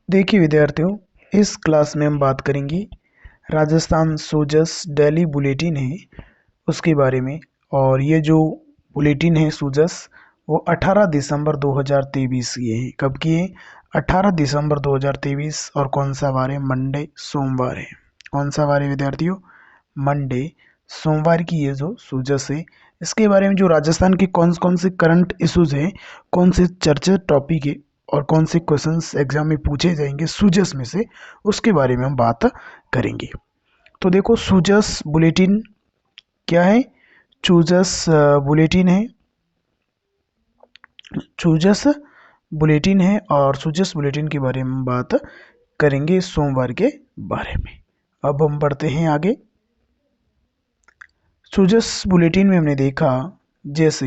देखिए विद्यार्थियों, इस क्लास में हम बात करेंगे राजस्थान सोजस डेली बुलेटिन है उसके बारे में। और ये जो बुलेटिन है सोजस वो 18 दिसंबर 2023 की है। कब की है? 18 दिसंबर 2023। और कौन सा वार है? मंडे, सोमवार है। कौन सा वार है विद्यार्थियों? मंडे, सोमवार की ये जो सोजस है इसके बारे में जो राजस्थान के कौन कौन से करंट इश्यूज हैं, कौन से चर्चित टॉपिक है और कौन से क्वेश्चंस एग्जाम में पूछे जाएंगे सूजस में से, उसके बारे में हम बात करेंगे। तो देखो, सूजस बुलेटिन क्या है? चूजस बुलेटिन है, चूजस बुलेटिन है और सूजस बुलेटिन के बारे में हम बात करेंगे सोमवार के बारे में। अब हम बढ़ते हैं आगे। सूजस बुलेटिन में हमने देखा जैसे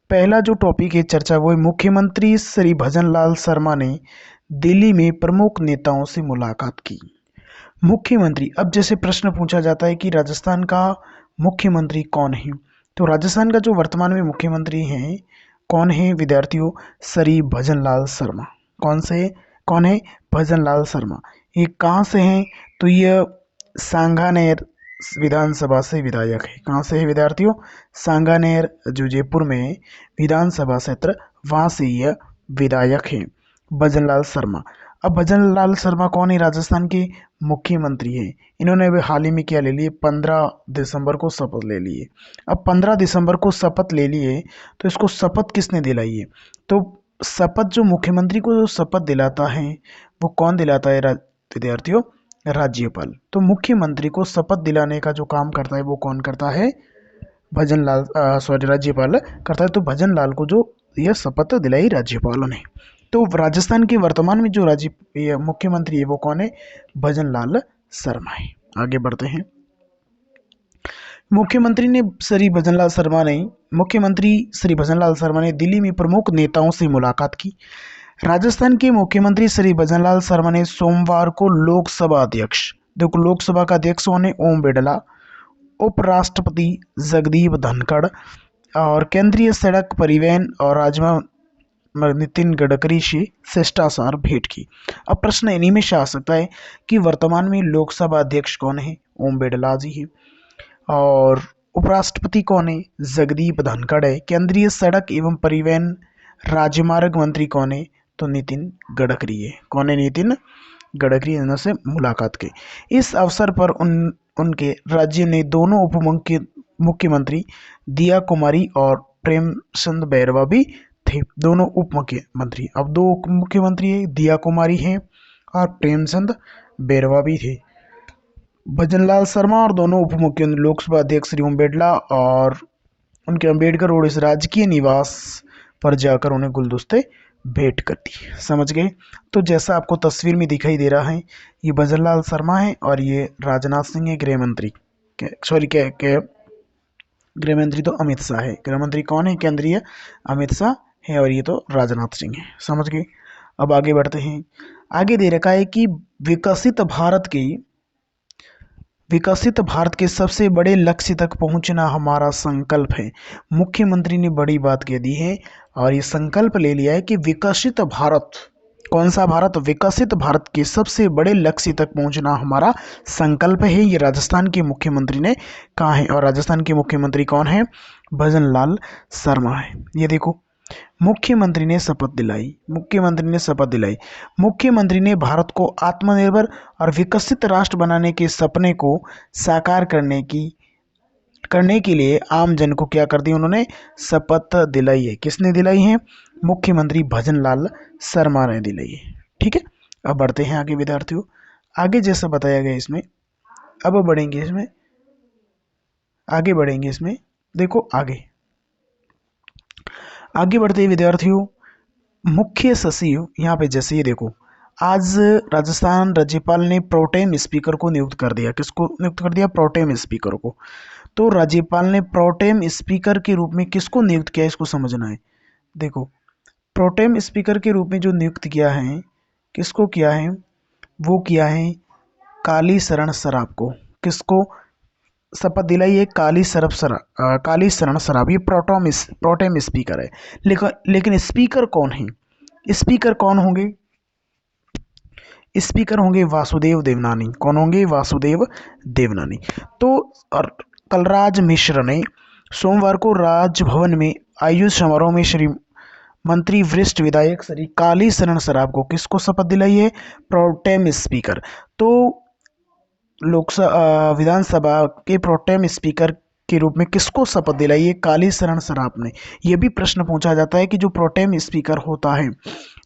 पहला जो टॉपिक है चर्चा वो है मुख्यमंत्री श्री भजन लाल शर्मा ने दिल्ली में प्रमुख नेताओं से मुलाकात की। मुख्यमंत्री, अब जैसे प्रश्न पूछा जाता है कि राजस्थान का मुख्यमंत्री कौन है, तो राजस्थान का जो वर्तमान में मुख्यमंत्री हैं कौन है विद्यार्थियों? श्री भजन लाल शर्मा। कौन है? भजन लाल शर्मा। ये कहाँ से हैं? तो ये सांगानेर विधानसभा से विधायक है। कहाँ से है विद्यार्थियों? सांगानेर, जो जयपुर में विधानसभा क्षेत्र, वहाँ से यह विधायक है भजनलाल शर्मा। अब भजनलाल शर्मा कौन है? राजस्थान के मुख्यमंत्री हैं। इन्होंने अभी हाल ही में क्या ले लिए? 15 दिसंबर को शपथ ले लिए। अब 15 दिसंबर को शपथ ले लिए तो इसको शपथ किसने दिलाई है? तो शपथ जो मुख्यमंत्री को जो शपथ दिलाता है वो कौन दिलाता है विद्यार्थियों? राज्यपाल। तो मुख्यमंत्री को शपथ दिलाने का जो काम करता है वो कौन करता है? राज्यपाल करता है। तो भजनलाल को जो यह शपथ दिलाई राज्यपाल ने। तो राजस्थान के वर्तमान में जो मुख्यमंत्री है वो कौन है? भजनलाल शर्मा है। आगे बढ़ते हैं। मुख्यमंत्री श्री भजनलाल शर्मा ने दिल्ली में प्रमुख नेताओं से मुलाकात की। राजस्थान के मुख्यमंत्री श्री भजनलाल शर्मा ने सोमवार को लोकसभा अध्यक्ष, देखो लोकसभा का अध्यक्ष कौन है? ओम बिरला, उपराष्ट्रपति जगदीप धनखड़ और केंद्रीय सड़क परिवहन और राजमार्ग नितिन गडकरी से शिष्टाचार भेंट की। अब प्रश्न इन्हीं में से आ सकता है कि वर्तमान में लोकसभा अध्यक्ष कौन है? ओम बिरला जी है। और उपराष्ट्रपति कौन है? जगदीप धनखड़ है। केंद्रीय सड़क एवं परिवहन राजमार्ग मंत्री कौन है? तो नितिन गडकरी है। कौन है? नितिन गडकरी। इनसे मुलाकात की। इस अवसर पर उनके राज्य ने दोनों उप मुख्यमंत्री दिया कुमारी और प्रेमचंद बैरवा भी थे। दोनों उप मुख्यमंत्री, अब दो उप मुख्यमंत्री है, दिया कुमारी हैं और प्रेमचंद बैरवा भी थे। भजनलाल शर्मा और दोनों उप मुख्यमंत्री लोकसभा अध्यक्ष श्री ओम बिरला और उनके अम्बेडकर रोड इस राजकीय निवास पर जाकर उन्हें गुलदस्ते भेंट कर दी। समझ गए? तो जैसा आपको तस्वीर में दिखाई दे रहा है, ये भजनलाल शर्मा है और ये राजनाथ सिंह है, गृह मंत्री। गृह मंत्री तो अमित शाह है। गृह मंत्री कौन है? केंद्रीय अमित शाह है और ये तो राजनाथ सिंह है। समझ गए? अब आगे बढ़ते हैं। आगे दे रखा है कि विकसित भारत के सबसे बड़े लक्ष्य तक पहुंचना हमारा संकल्प है। मुख्यमंत्री ने बड़ी बात कह दी है और ये संकल्प ले लिया है कि विकसित भारत, कौन सा भारत? विकसित भारत के सबसे बड़े लक्ष्य तक पहुंचना हमारा संकल्प है। ये राजस्थान के मुख्यमंत्री ने कहा है। और राजस्थान के मुख्यमंत्री कौन है? भजनलाल शर्मा है। ये देखो, मुख्यमंत्री ने शपथ दिलाई। मुख्यमंत्री ने भारत को आत्मनिर्भर और विकसित राष्ट्र बनाने के सपने को साकार करने के लिए आम जन को क्या कर दिया? उन्होंने शपथ दिलाई है। किसने दिलाई है? मुख्यमंत्री भजनलाल शर्मा ने दिलाई है। ठीक है, अब बढ़ते हैं आगे विद्यार्थियों। आगे जैसा बताया गया इसमें अब आगे बढ़ेंगे इसमें। देखो आगे बढ़ते हैं विद्यार्थियों। मुख्य सचिव, यहाँ पे जैसे ये देखो, आज राजस्थान राज्यपाल ने प्रोटेम स्पीकर को नियुक्त कर दिया। किसको नियुक्त कर दिया? प्रोटेम स्पीकर को। तो राज्यपाल ने प्रोटेम स्पीकर के रूप में किसको नियुक्त किया, इसको समझना है। देखो, प्रोटेम स्पीकर के रूप में जो नियुक्त किया है, किसको किया है? वो किया है काली शरण सराफ को। किसको शपथ दिलाई है? काली शरण सराफ। ये प्रोटेम स्पीकर है। लेकिन स्पीकर कौन है? स्पीकर कौन होंगे? स्पीकर होंगे वासुदेव देवनानी। कौन होंगे? वासुदेव देवनानी। तो और कलराज मिश्र ने सोमवार को राजभवन में आयोजित समारोह में श्री मंत्री वरिष्ठ विधायक श्री काली शरण सराफ को किसको शपथ दिलाई है? Pro tem speaker. तो लोकसभा विधानसभा के प्रोटेम स्पीकर के रूप में किसको शपथ दिलाई है? काली शरण सराफ ने। यह भी प्रश्न पूछा जाता है कि जो प्रोटेम स्पीकर होता है,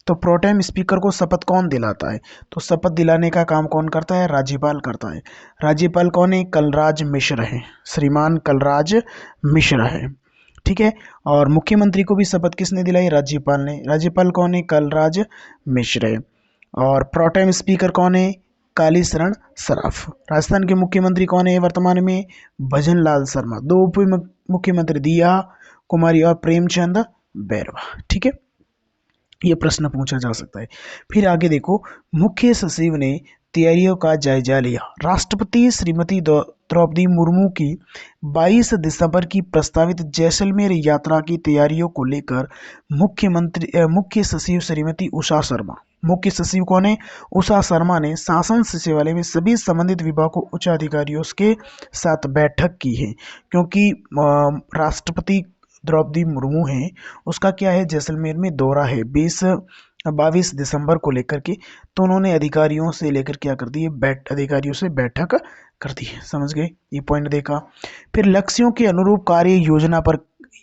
तो प्रोटेम स्पीकर को शपथ कौन दिलाता है? तो शपथ दिलाने का काम कौन करता है? राज्यपाल करता है। राज्यपाल कौन है? कलराज मिश्र है, श्रीमान कलराज मिश्र है। ठीक है। और मुख्यमंत्री को भी शपथ किसने दिलाई? राज्यपाल ने। राज्यपाल कौन है? कलराज मिश्र है। और प्रोटेम स्पीकर कौन है? काली शरण सराफ। राजस्थान के मुख्यमंत्री कौन है वर्तमान में? भजन लाल शर्मा। दो उप मुख्यमंत्री दिया कुमारी और प्रेमचंद बैरवा। ठीक है, ये प्रश्न पूछा जा सकता है। फिर आगे देखो, मुख्य सचिव ने तैयारियों का जायजा लिया। राष्ट्रपति श्रीमती द्रौपदी मुर्मू की 22 दिसंबर की प्रस्तावित जैसलमेर यात्रा की तैयारियों को लेकर मुख्य सचिव श्रीमती उषा शर्मा, मुख्य सचिव कौन है? उषा शर्मा ने शासन सचिवालय में सभी संबंधित विभागों उच्च अधिकारियों के साथ बैठक की है। क्योंकि राष्ट्रपति द्रौपदी मुर्मू हैं, उसका क्या है? जैसलमेर में दौरा है 22 दिसंबर को लेकर के। तो उन्होंने अधिकारियों से लेकर क्या कर दी है? अधिकारियों से बैठक कर दी है। समझ गए? ये पॉइंट देखा। फिर लक्ष्यों के अनुरूप कार्य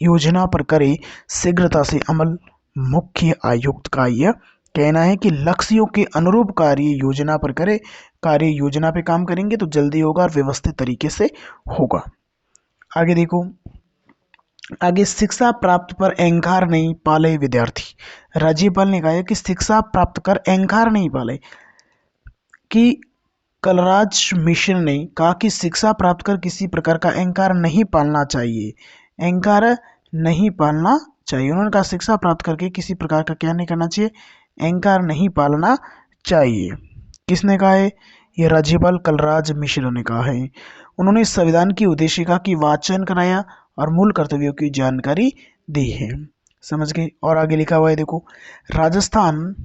योजना पर करे शीघ्रता से अमल। मुख्य आयुक्त का यह कहना है कि लक्ष्यों के अनुरूप कार्य योजना पर करे, कार्य योजना पे काम करेंगे तो जल्दी होगा और व्यवस्थित तरीके से होगा। आगे देखो, आगे शिक्षा प्राप्त पर अहंकार नहीं पाले विद्यार्थी। राज्यपाल ने कहा है कि शिक्षा प्राप्त कर अहंकार नहीं पाले, कि कलराज मिश्र ने कहा कि शिक्षा प्राप्त कर किसी प्रकार का अहंकार नहीं पालना चाहिए, अहंकार नहीं पालना चाहिए। उन्होंने कहा शिक्षा प्राप्त करके किसी प्रकार का क्या नहीं करना चाहिए? अहंकार नहीं पालना चाहिए। किसने कहा है? ये राज्यपाल कलराज मिश्र ने कहा है। उन्होंने संविधान की उद्देशिका की वाचन कराया और मूल कर्तव्यों की जानकारी दी है। समझ गए? और आगे लिखा हुआ है देखो, राजस्थान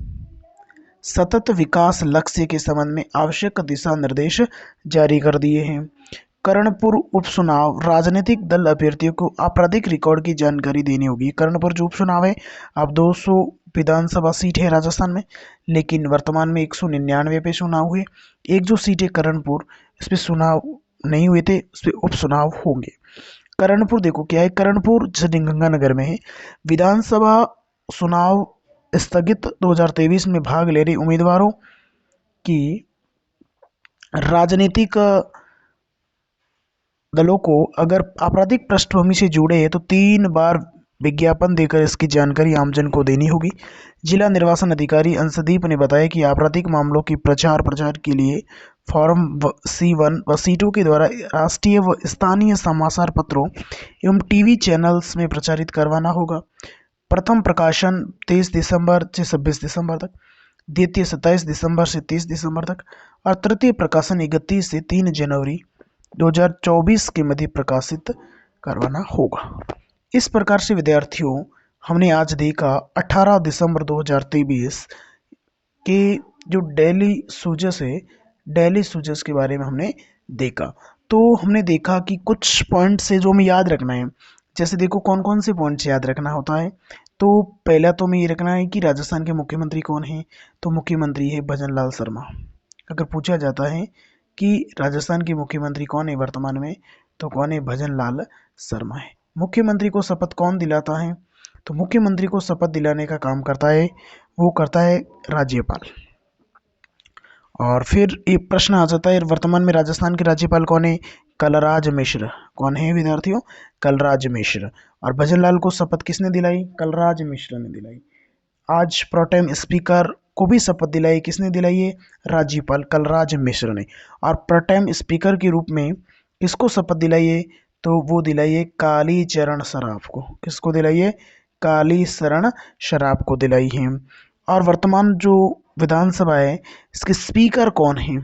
सतत विकास लक्ष्य के संबंध में आवश्यक दिशा निर्देश जारी कर दिए हैं। कर्णपुर उपचुनाव, राजनीतिक दल अभ्यर्थियों को आपराधिक रिकॉर्ड की जानकारी देनी होगी। कर्णपुर जो उपचुनाव है, अब 200 विधानसभा सीट है राजस्थान में, लेकिन वर्तमान में 199 पे चुनाव हुए। एक जो सीट है कर्णपुर, इस पे चुनाव नहीं हुए थे, उस पर उपचुनाव होंगे। कर्णपुर देखो क्या है, कर्णपुर गंगानगर में है। विधानसभा चुनाव स्थगित 2023 में भाग ले रहे उम्मीदवारों की राजनीतिक दलों को अगर आपराधिक पृष्ठभूमि से जुड़े हैं तो 3 बार विज्ञापन देकर इसकी जानकारी आमजन को देनी होगी। जिला निर्वाचन अधिकारी अंशदीप ने बताया कि आपराधिक मामलों की प्रचार के लिए फॉर्म C1 व C2 के द्वारा राष्ट्रीय व स्थानीय समाचार पत्रों एवं टीवी चैनल्स में प्रचारित करवाना होगा। प्रथम प्रकाशन 23 दिसंबर से 26 दिसंबर तक, द्वितीय 27 दिसंबर से 30 दिसंबर तक और तृतीय प्रकाशन 31 से 3 जनवरी 2024 के मध्य प्रकाशित करवाना होगा। इस प्रकार से विद्यार्थियों, हमने आज देखा 18 दिसंबर 2023 के जो डेली सूजस है, डेली सूजस के बारे में हमने देखा। तो हमने देखा कि कुछ पॉइंट्स है जो हमें याद रखना है। जैसे देखो कौन कौन से पॉइंट्स याद रखना होता है। तो पहला तो हमें ये रखना है कि राजस्थान के मुख्यमंत्री कौन है, तो मुख्यमंत्री है भजन लाल शर्मा। अगर पूछा जाता है कि राजस्थान के मुख्यमंत्री कौन है वर्तमान में, तो कौन है? भजन लाल शर्मा है। मुख्यमंत्री को शपथ कौन दिलाता है? तो मुख्यमंत्री को शपथ दिलाने का काम करता है, वो करता है राज्यपाल। और फिर एक प्रश्न आ जाता है, वर्तमान में राजस्थान के राज्यपाल कौन है? कलराज मिश्र। कौन है विद्यार्थियों? कलराज मिश्र। और भजन लाल को शपथ किसने दिलाई? कलराज मिश्र ने दिलाई। आज प्रोटेम स्पीकर को भी शपथ दिलाई, किसने दिलाई है? राज्यपाल कलराज मिश्र ने। और प्रोटेम स्पीकर के रूप में किसको शपथ दिलाई है? तो वो दिलाई है काली चरण सराफ को। किसको दिलाई है? काली शरण सराफ को दिलाई है। और वर्तमान जो विधानसभा है, इसके स्पीकर कौन है?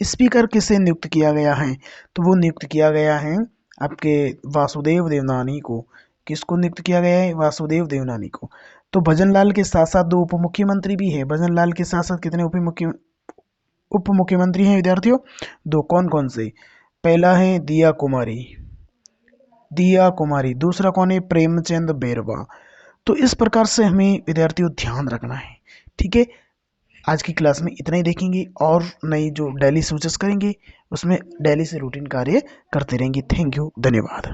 स्पीकर किसे नियुक्त किया गया है? तो वो नियुक्त किया गया है आपके वासुदेव देवनानी को। किसको नियुक्त किया गया है? वासुदेव देवनानी को। तो भजन लाल के साथ साथ 2 उप मुख्यमंत्री भी है। भजन लाल के साथ साथ कितने उप मुख्यमंत्री हैं विद्यार्थियों दो, कौन कौन से? पहला है दिया कुमारी, दिया कुमारी, दूसरा कौन है? प्रेमचंद बेरवा। तो इस प्रकार से हमें विद्यार्थियों ध्यान रखना है। ठीक है, आज की क्लास में इतना ही देखेंगे और नई जो डेली सूचस करेंगे उसमें डेली से रूटीन कार्य करते रहेंगे। थैंक यू, धन्यवाद।